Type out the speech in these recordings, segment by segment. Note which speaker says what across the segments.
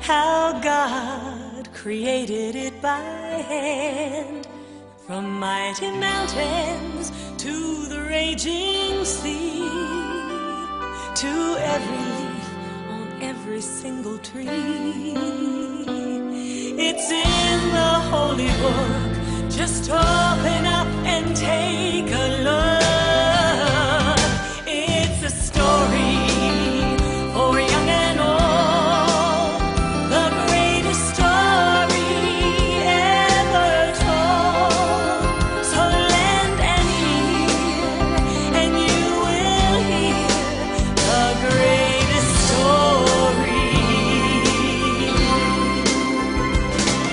Speaker 1: how God created it by hand. From mighty mountains to the raging sea, to every leaf on every single tree. It's in the holy book. Just open up and take a look. It's a story for young and old, the greatest story ever told. So lend an ear and you will hear the greatest story.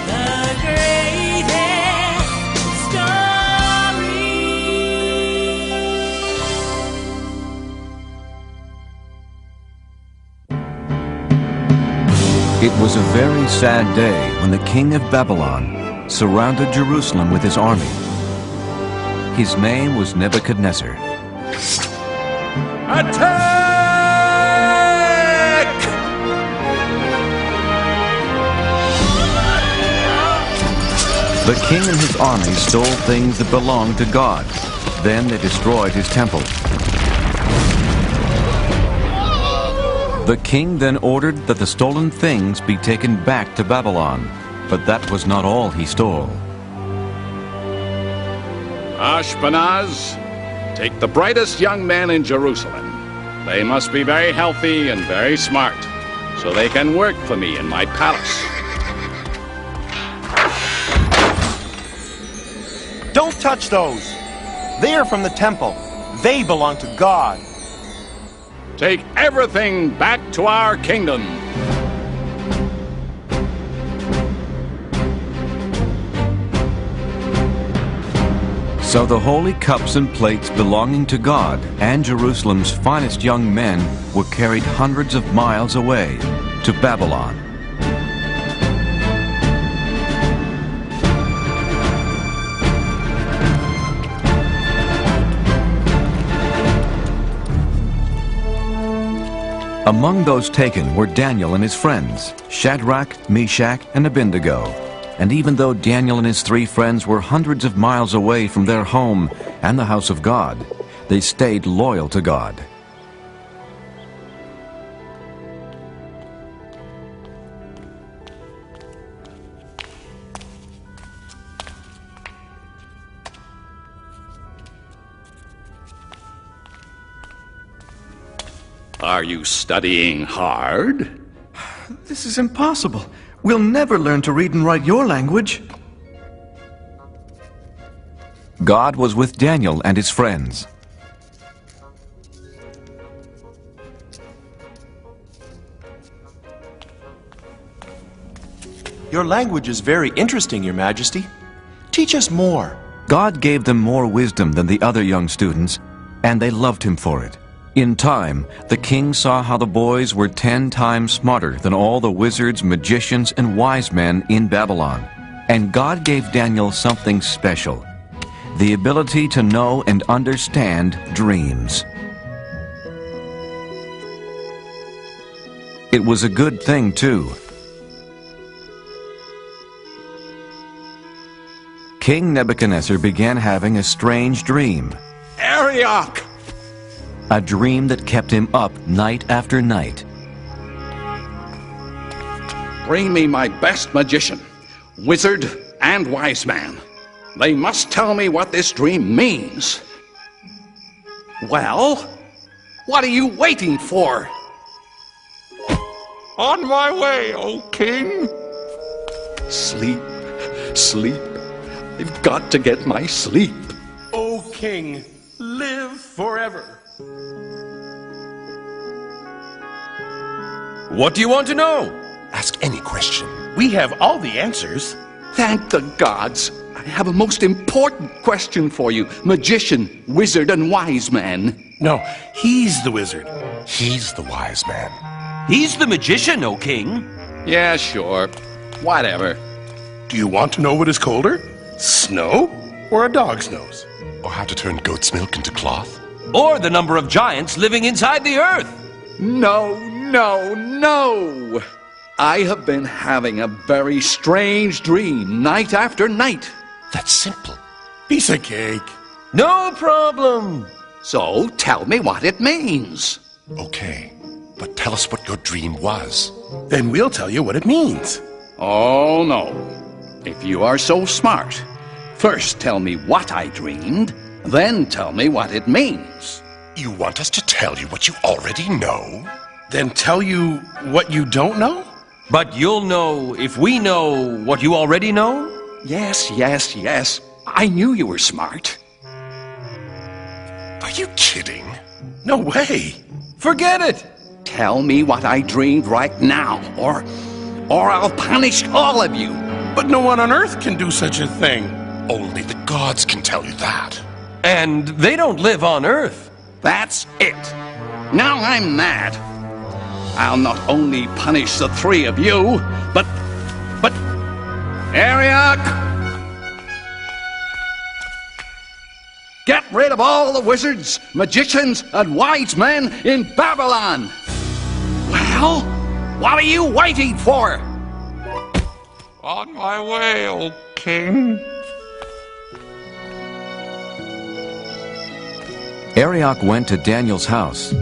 Speaker 1: The greatest story.
Speaker 2: It was a very sad day when the king of Babylon surrounded Jerusalem with his army. His name was Nebuchadnezzar.
Speaker 3: Attack!
Speaker 2: The king and his army stole things that belonged to God. Then they destroyed his temple. The king then ordered that the stolen things be taken back to Babylon, but that was not all he stole.
Speaker 3: Ashpenaz, take the brightest young men in Jerusalem. They must be very healthy and very smart, so they can work for me in my palace.
Speaker 4: Don't touch those. They are from the temple. They belong to God.
Speaker 3: Take everything back to our kingdom.
Speaker 2: So the holy cups and plates belonging to God and Jerusalem's finest young men were carried hundreds of miles away to Babylon. Among those taken were Daniel and his friends, Shadrach, Meshach, and Abednego. And even though Daniel and his 3 friends were hundreds of miles away from their home and the house of God, they stayed loyal to God.
Speaker 3: Are you studying hard?
Speaker 5: This is impossible. We'll never learn to read and write your language.
Speaker 2: God was with Daniel and his friends.
Speaker 4: Your language is very interesting, Your Majesty. Teach us more.
Speaker 2: God gave them more wisdom than the other young students, and they loved him for it. In time, the king saw how the boys were 10 times smarter than all the wizards, magicians, and wise men in Babylon. And God gave Daniel something special: the ability to know and understand dreams. It was a good thing, too. King Nebuchadnezzar began having a strange dream.
Speaker 3: Arioch!
Speaker 2: A dream that kept him up night after night.
Speaker 3: Bring me my best magician, wizard, and wise man. They must tell me what this dream means. Well, what are you waiting for?
Speaker 6: On my way, O king.
Speaker 3: Sleep, sleep. I've got to get my sleep.
Speaker 6: O king, live forever.
Speaker 7: What do you want to know?
Speaker 6: Ask any question. We have all the answers.
Speaker 3: Thank the gods. I have a most important question for you, magician, wizard, and wise man.
Speaker 6: No, he's the wizard. He's the wise man.
Speaker 7: He's the magician, O king.
Speaker 3: Yeah, sure. Whatever.
Speaker 6: Do you want to know what is colder? Snow or a dog's nose?
Speaker 8: Or how to turn goat's milk into cloth?
Speaker 7: Or the number of giants living inside the earth.
Speaker 3: No, no, no! I have been having a very strange dream night after night.
Speaker 8: That's simple.
Speaker 6: Piece of cake.
Speaker 7: No problem.
Speaker 3: So tell me what it means.
Speaker 8: Okay, but tell us what your dream was.
Speaker 6: Then we'll tell you what it means.
Speaker 3: Oh, no. If you are so smart, first tell me what I dreamed, then tell me what it means.
Speaker 8: You want us to tell you what you already know?
Speaker 6: Then tell you what you don't know?
Speaker 7: But you'll know if we know what you already know?
Speaker 3: Yes, yes, yes. I knew you were smart.
Speaker 8: Are you kidding?
Speaker 6: No way.
Speaker 7: Forget it.
Speaker 3: Tell me what I dreamed right now, or I'll punish all of you.
Speaker 6: But no one on Earth can do such a thing.
Speaker 8: Only the gods can tell you that.
Speaker 7: And they don't live on Earth.
Speaker 3: That's it. Now I'm mad. I'll not only punish the three of you, but Ariok! Get rid of all the wizards, magicians, and wise men in Babylon! Well, what are you waiting for?
Speaker 9: On my way, O king.
Speaker 2: Arioch went to Daniel's house.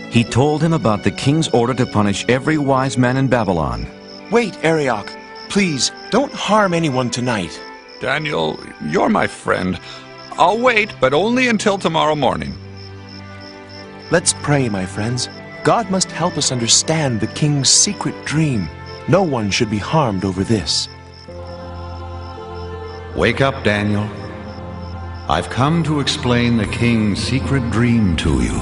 Speaker 2: He told him about the king's order to punish every wise man in Babylon.
Speaker 4: Wait, Arioch. Please, don't harm anyone tonight.
Speaker 9: Daniel, you're my friend. I'll wait, but only until tomorrow morning.
Speaker 4: Let's pray, my friends. God must help us understand the king's secret dream. No one should be harmed over this.
Speaker 10: Wake up, Daniel. I've come to explain the king's secret dream to you.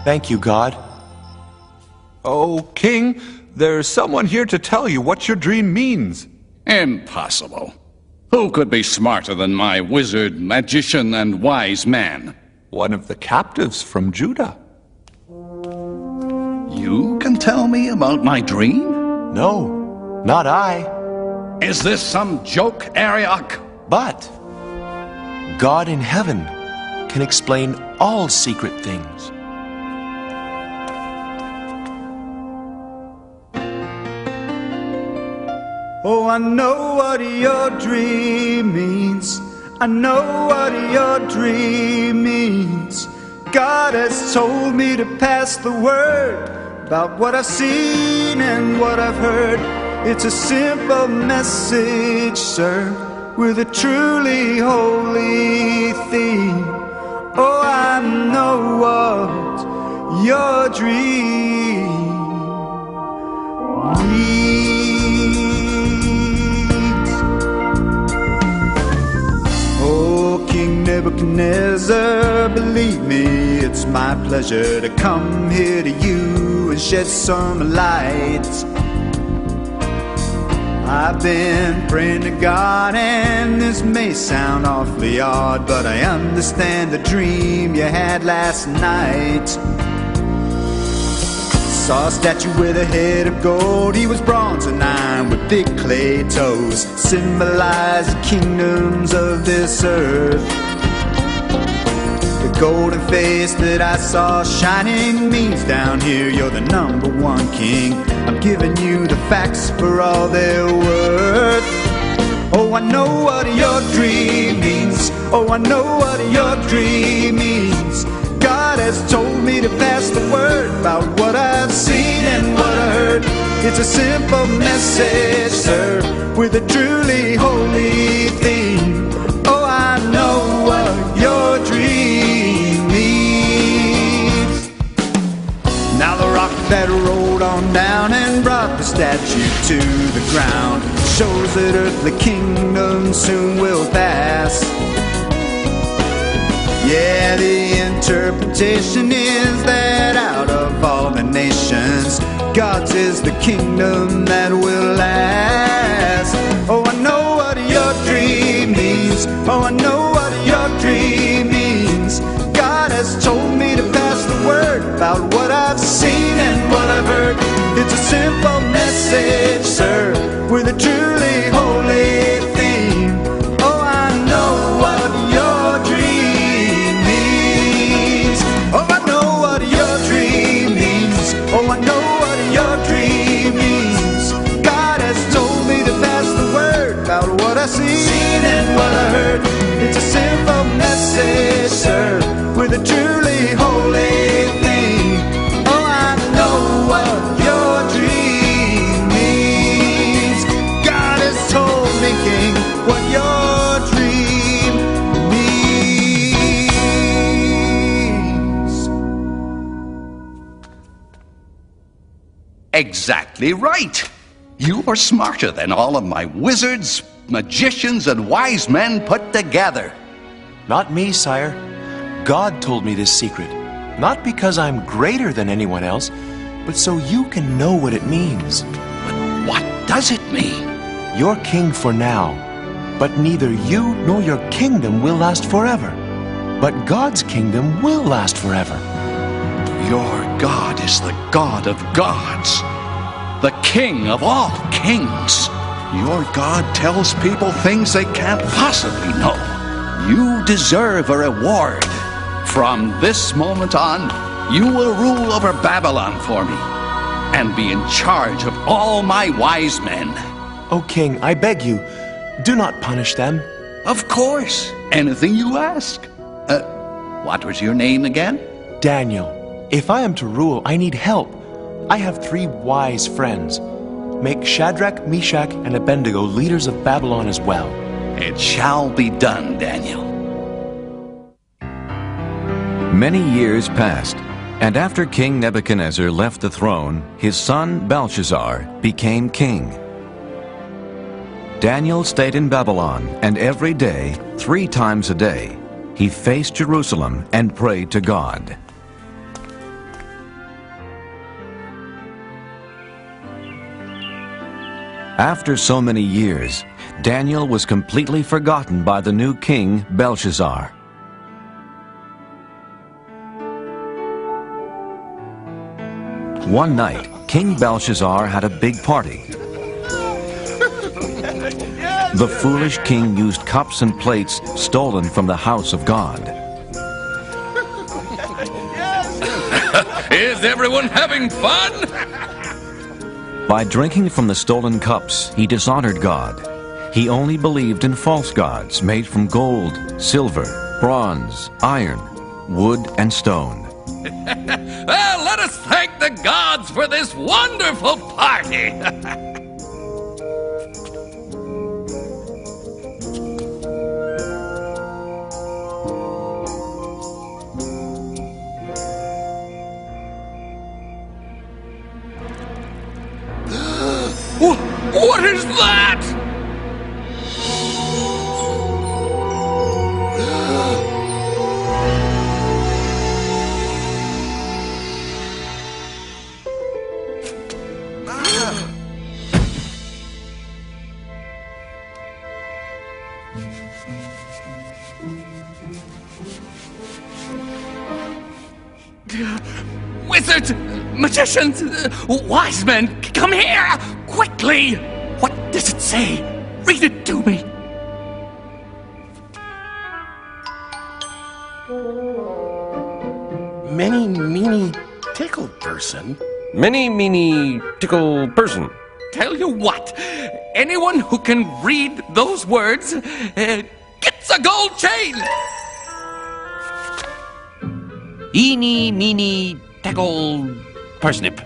Speaker 4: Thank you, God.
Speaker 9: Oh, king, there's someone here to tell you what your dream means.
Speaker 3: Impossible. Who could be smarter than my wizard, magician, and wise man?
Speaker 9: One of the captives from Judah.
Speaker 3: You can tell me about my dream?
Speaker 4: No, not I.
Speaker 3: Is this some joke, Arioch?
Speaker 4: But God in heaven can explain all secret things.
Speaker 11: Oh, I know what your dream means. I know what your dream means. God has told me to pass the word about what I've seen and what I've heard. It's a simple message, sir, with a truly holy theme. Oh, I know what your dream means. Oh, King Nebuchadnezzar, believe me, it's my pleasure to come here to you and shed some light. I've been praying to God, and this may sound awfully odd, but I understand the dream you had last night. Saw a statue with a head of gold. He was bronze and iron with big clay toes, symbolize the kingdoms of this earth. The golden face that I saw shining means down here you're the number one king. I'm giving you the facts for all they're worth. Oh, I know what your dream means. Oh, I know what your dream means. God has told me to pass the word about what I've seen and what I heard. It's a simple message, sir, with a truly holy theme. Oh, I know what your dream means. Now the rock that rolled on down and brought the statue to the ground shows that earthly kingdom soon will pass. Yeah, the interpretation is that out of all the nations, God's is the kingdom that will last. Oh, I know what your dream means. Oh, I know what your dream means. God has told me to pass the word about what I've seen and what I've heard. It's a simple message, sir, with a truly holy theme. Oh, I know what your dream means. Oh, I know what your dream I seen and what I heard. It's a simple message, sir, with a truly holy thing. Oh, I know what your dream means. God has told me, King, what your dream means.
Speaker 3: Exactly right. You are smarter than all of my wizards, magicians, and wise men put together.
Speaker 4: Not me, sire. God told me this secret. Not because I'm greater than anyone else, but so you can know what it means.
Speaker 3: But what does it mean?
Speaker 4: You're king for now, but neither you nor your kingdom will last forever. But God's kingdom will last forever.
Speaker 3: Your God is the God of gods, the King of all kings. Your God tells people things they can't possibly know. You deserve a reward. From this moment on, you will rule over Babylon for me and be in charge of all my wise men.
Speaker 4: O king, I beg you, do not punish them.
Speaker 3: Of course, anything you ask. What was your name again?
Speaker 4: Daniel, if I am to rule, I need help. I have 3 wise friends. Make Shadrach, Meshach, and Abednego leaders of Babylon as well.
Speaker 3: It shall be done, Daniel.
Speaker 2: Many years passed, and after King Nebuchadnezzar left the throne, his son Belshazzar became king. Daniel stayed in Babylon, and every day, 3 times a day, he faced Jerusalem and prayed to God. After so many years, Daniel was completely forgotten by the new king, Belshazzar. One night, King Belshazzar had a big party. The foolish king used cups and plates stolen from the house of God.
Speaker 7: Is everyone having fun?
Speaker 2: By drinking from the stolen cups, he dishonored God. He only believed in false gods made from gold, silver, bronze, iron, wood, and stone.
Speaker 7: Well, let us thank the gods for this wonderful party. What is that? Wizards, magicians, wise men, come here, quickly! What does it say? Read it to me.
Speaker 6: Many, meany, tickle person.
Speaker 7: Many, meany, tickle person. Tell you what, anyone who can read those words gets a gold chain. Eeny, meeny, tackle, parsnip.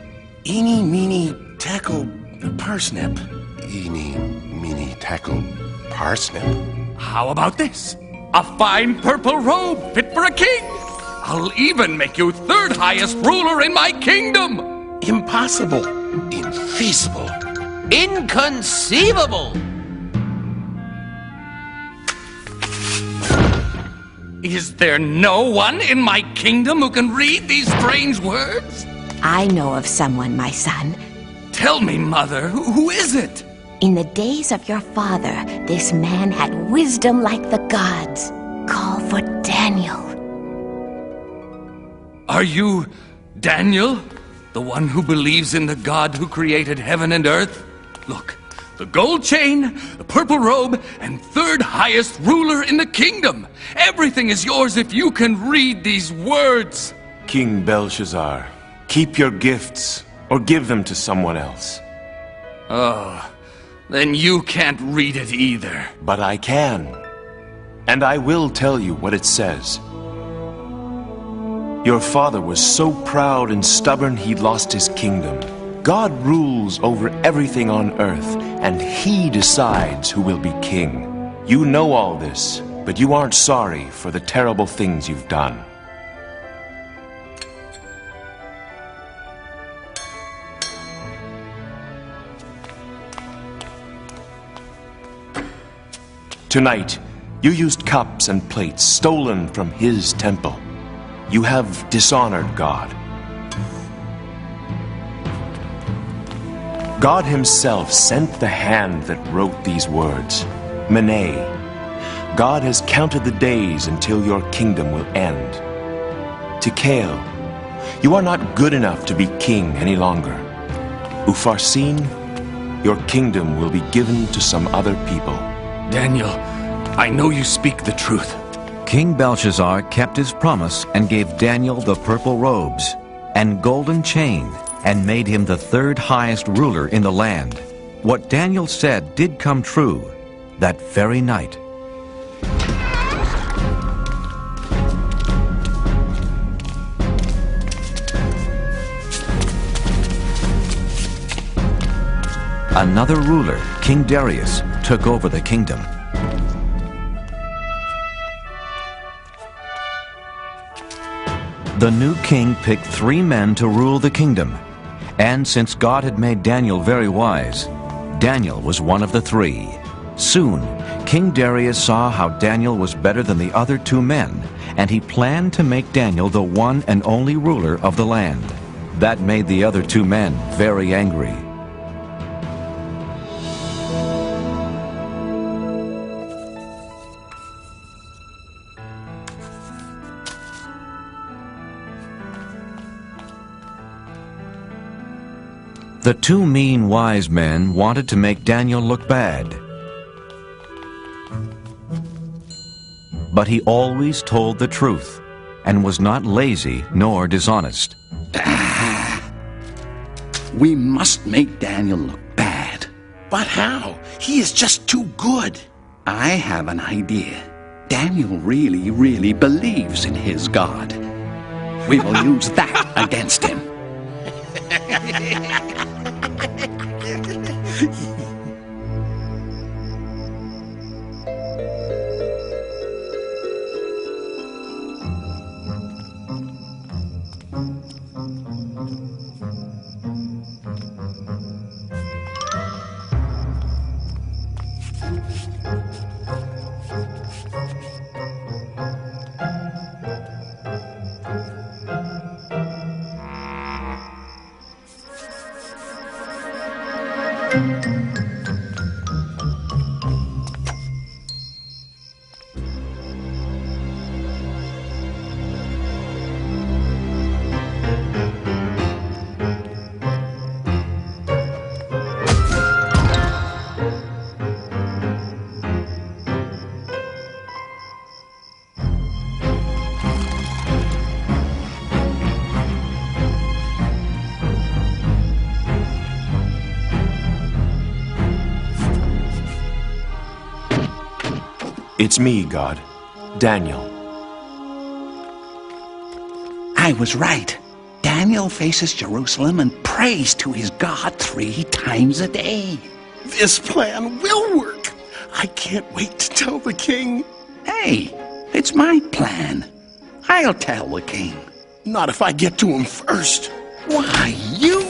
Speaker 6: Eeny, meeny, tackle, parsnip.
Speaker 8: Eeny, meeny, tackle, parsnip.
Speaker 7: How about this? A fine purple robe fit for a king. I'll even make you 3rd highest ruler in my kingdom.
Speaker 6: Impossible. Infeasible.
Speaker 7: Inconceivable. Is there no one in my kingdom who can read these strange words?
Speaker 12: I know of someone, my son.
Speaker 7: Tell me, Mother, who is it?
Speaker 12: In the days of your father, this man had wisdom like the gods. Call for Daniel.
Speaker 7: Are you Daniel? The one who believes in the God who created heaven and earth? Look, the gold chain, the purple robe, and 3rd highest ruler in the kingdom. Everything is yours if you can read these words.
Speaker 4: King Belshazzar, keep your gifts or give them to someone else.
Speaker 7: Oh, Then you can't read it either.
Speaker 4: But I can. And I will tell you what it says. Your father was so proud and stubborn he lost his kingdom. God rules over everything on earth, and he decides who will be king. You know all this, but you aren't sorry for the terrible things you've done. Tonight, you used cups and plates stolen from his temple. You have dishonored God. God himself sent the hand that wrote these words, Mene. God has counted the days until your kingdom will end. Tikeo, you are not good enough to be king any longer. Upharsin, your kingdom will be given to some other people.
Speaker 7: Daniel, I know you speak the truth.
Speaker 2: King Belshazzar kept his promise and gave Daniel the purple robes and golden chain and made him the third highest ruler in the land. What Daniel said did come true that very night. Another ruler, King Darius, took over the kingdom. The new king picked 3 men to rule the kingdom, and since God had made Daniel very wise, Daniel was one of the 3. Soon, King Darius saw how Daniel was better than the other 2 men, and he planned to make Daniel the one and only ruler of the land. That made the other 2 men very angry. The 2 mean wise men wanted to make Daniel look bad. But he always told the truth and was not lazy nor dishonest.
Speaker 3: We must make Daniel look bad.
Speaker 6: But how? He is just too good.
Speaker 3: I have an idea. Daniel really, really believes in his God. We will use that against him.
Speaker 4: It's me, God. Daniel.
Speaker 3: I was right. Daniel faces Jerusalem and prays to his God 3 times a day.
Speaker 6: This plan will work. I can't wait to tell the king.
Speaker 3: Hey, it's my plan. I'll tell the king.
Speaker 6: Not if I get to him first.
Speaker 3: Why, you...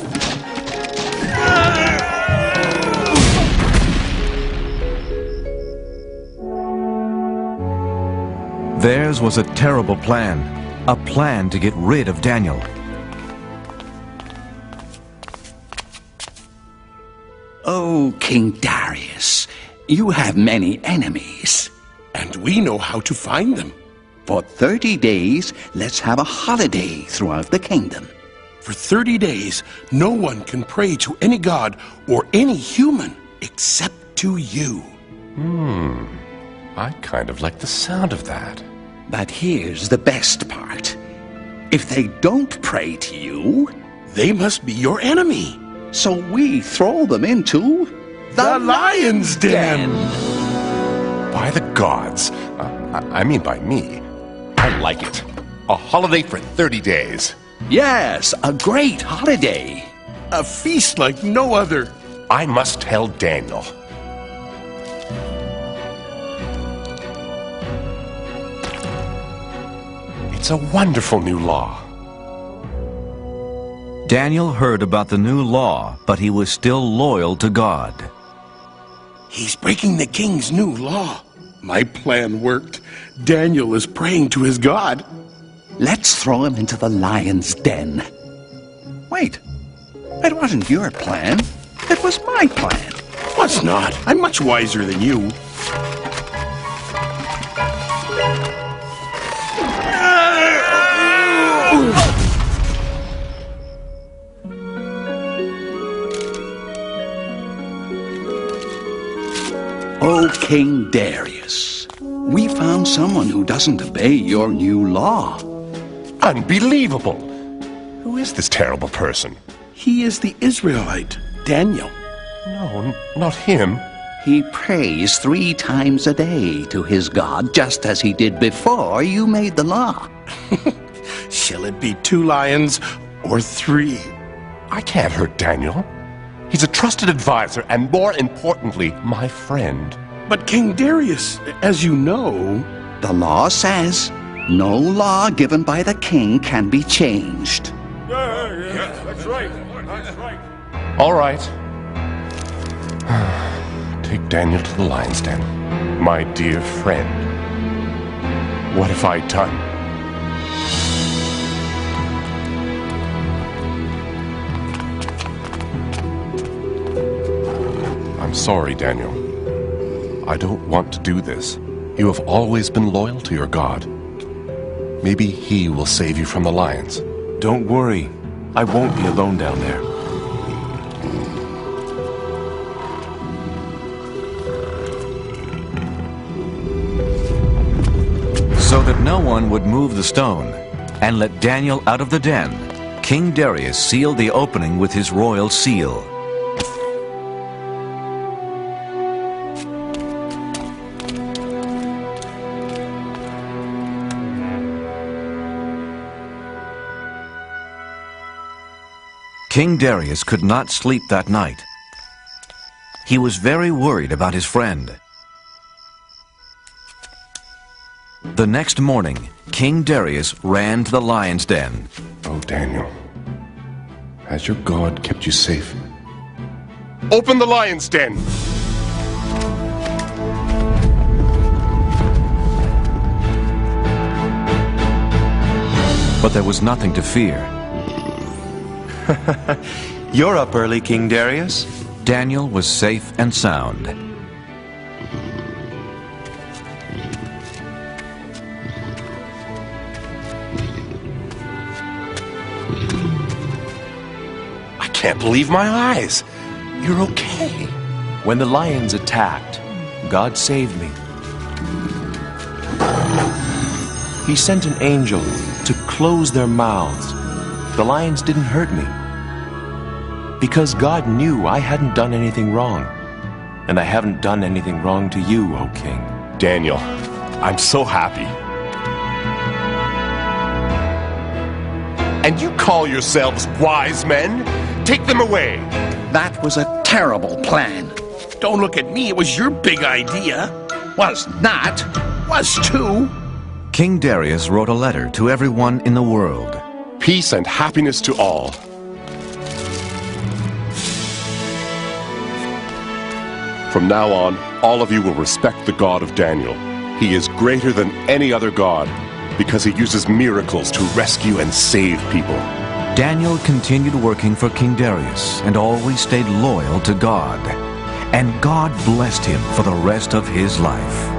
Speaker 2: Theirs was a terrible plan to get rid of Daniel.
Speaker 3: Oh, King Darius, you have many enemies.
Speaker 6: And we know how to find them.
Speaker 3: For 30 days, let's have a holiday throughout the kingdom.
Speaker 6: For 30 days, no one can pray to any god or any human except to you.
Speaker 8: I kind of like the sound of that.
Speaker 3: But here's the best part. If they don't pray to you,
Speaker 6: they must be your enemy.
Speaker 3: So we throw them into
Speaker 6: The lion's den!
Speaker 8: By the gods. I mean by me. I like it. A holiday for 30 days.
Speaker 3: Yes, a great holiday.
Speaker 6: A feast like no other.
Speaker 8: I must tell Daniel. It's a wonderful new law.
Speaker 2: Daniel heard about the new law, but he was still loyal to God.
Speaker 6: He's breaking the king's new law. My plan worked. Daniel is praying to his God.
Speaker 3: Let's throw him into the lion's den. Wait, it wasn't your plan. It was my plan.
Speaker 6: Was not. I'm much wiser than you.
Speaker 3: Oh, King Darius, we found someone who doesn't obey your new law.
Speaker 8: Unbelievable! Who is this terrible person?
Speaker 6: He is the Israelite, Daniel.
Speaker 8: No, not him.
Speaker 3: He prays 3 times a day to his God, just as he did before you made the law.
Speaker 6: Shall it be 2 lions or 3?
Speaker 8: I can't hurt Daniel. He's a trusted advisor and, more importantly, my friend.
Speaker 6: But King Darius, as you know...
Speaker 3: The law says no law given by the king can be changed.
Speaker 8: Yeah, that's right. That's right. All right. Take Daniel to the lion's den. My dear friend. What have I done? I'm sorry, Daniel. I don't want to do this. You have always been loyal to your God. Maybe he will save you from the lions.
Speaker 2: Don't worry. I won't be alone down there. So that no one would move the stone and let Daniel out of the den, King Darius sealed the opening with his royal seal. King Darius could not sleep that night. He was very worried about his friend. The next morning, King Darius ran to the lion's den.
Speaker 8: Oh, Daniel, has your God kept you safe? Open the lion's den!
Speaker 2: But there was nothing to fear.
Speaker 4: You're up early, King Darius.
Speaker 2: Daniel was safe and sound.
Speaker 8: I can't believe my eyes. You're okay.
Speaker 4: When the lions attacked, God saved me. He sent an angel to close their mouths. The lions didn't hurt me. Because God knew I hadn't done anything wrong. And I haven't done anything wrong to you, O King.
Speaker 8: Daniel, I'm so happy. And you call yourselves wise men? Take them away.
Speaker 3: That was a terrible plan.
Speaker 6: Don't look at me, it was your big idea.
Speaker 3: Was not.
Speaker 6: Was too.
Speaker 2: King Darius wrote a letter to everyone in the world.
Speaker 8: Peace and happiness to all. From now on, all of you will respect the God of Daniel. He is greater than any other God because he uses miracles to rescue and save people.
Speaker 2: Daniel continued working for King Darius and always stayed loyal to God. And God blessed him for the rest of his life.